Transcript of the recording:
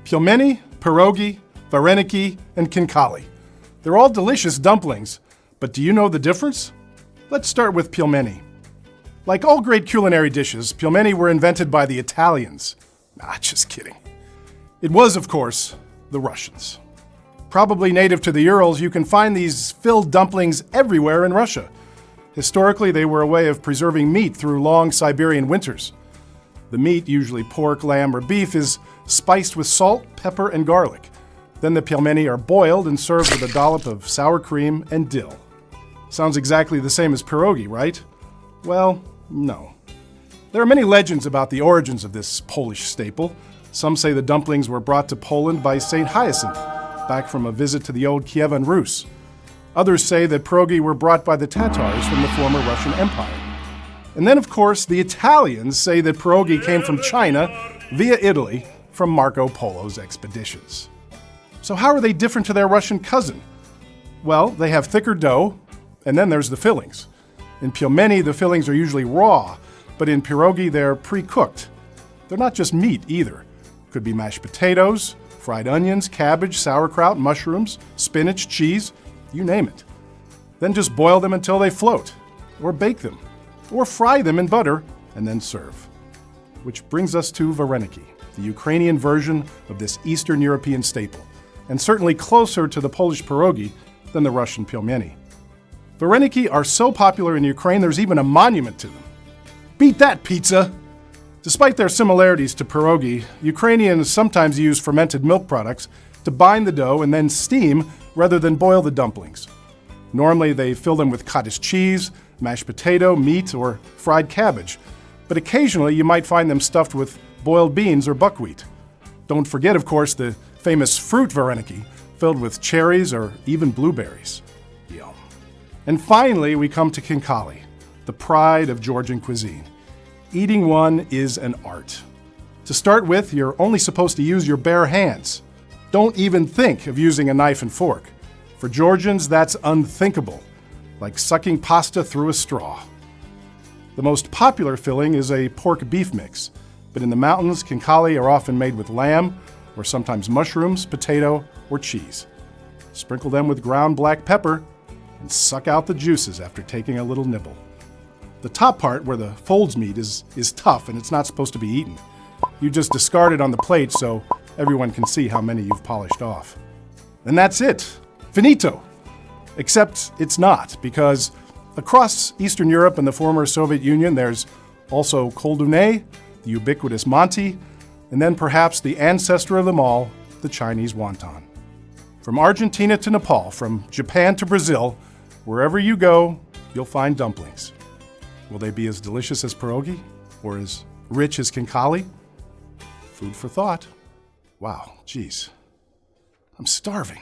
Pelmeni, pierogi, varenyky, and khinkali. They're all delicious dumplings, but do you know the difference? Let's start with pelmeni. Like all great culinary dishes, pelmeni were invented by the Italians. Nah, just kidding. It was, of course, the Russians. Probably native to the Urals, you can find these filled dumplings everywhere in Russia. Historically, they were a way of preserving meat through long Siberian winters. The meat, usually pork, lamb, or beef, is spiced with salt, pepper, and garlic. Then the pelmeni are boiled and served with a dollop of sour cream and dill. Sounds exactly the same as pierogi, right? Well, no. There are many legends about the origins of this Polish staple. Some say the dumplings were brought to Poland by Saint Hyacinth, back from a visit to the old Kievan Rus. Others say that pierogi were brought by the Tatars from the former Russian Empire. And then, of course, the Italians say that pierogi came from China via Italy from Marco Polo's expeditions. So how are they different to their Russian cousin? Well, they have thicker dough, and then there's the fillings. In pelmeni, the fillings are usually raw, but in pierogi, they're pre-cooked. They're not just meat either. Could be mashed potatoes, fried onions, cabbage, sauerkraut, mushrooms, spinach, cheese, you name it. Then just boil them until they float, or bake them, or fry them in butter, and then serve. Which brings us to varenyky, the Ukrainian version of this Eastern European staple, and certainly closer to the Polish pierogi than the Russian pelmeni. Varenyky are so popular in Ukraine, there's even a monument to them. Beat that, pizza! Despite their similarities to pierogi, Ukrainians sometimes use fermented milk products to bind the dough and then steam rather than boil the dumplings. Normally, they fill them with cottage cheese, mashed potato, meat, or fried cabbage, but occasionally you might find them stuffed with boiled beans or buckwheat. Don't forget, of course, the famous fruit varenyky filled with cherries or even blueberries. Yum. And finally, we come to khinkali, the pride of Georgian cuisine. Eating one is an art. To start with, you're only supposed to use your bare hands. Don't even think of using a knife and fork. For Georgians, that's unthinkable, like sucking pasta through a straw. The most popular filling is a pork-beef mix, but in the mountains, khinkali are often made with lamb, or sometimes mushrooms, potato, or cheese. Sprinkle them with ground black pepper, and suck out the juices after taking a little nibble. The top part, where the folds meat, is tough and it's not supposed to be eaten. You just discard it on the plate so everyone can see how many you've polished off. And that's it. Finito. Except it's not, because across Eastern Europe and the former Soviet Union, there's also koldune, the ubiquitous Monty, and then perhaps the ancestor of them all, the Chinese wonton. From Argentina to Nepal, from Japan to Brazil, wherever you go, you'll find dumplings. Will they be as delicious as pierogi? Or as rich as khinkali? Food for thought. Wow, geez. I'm starving.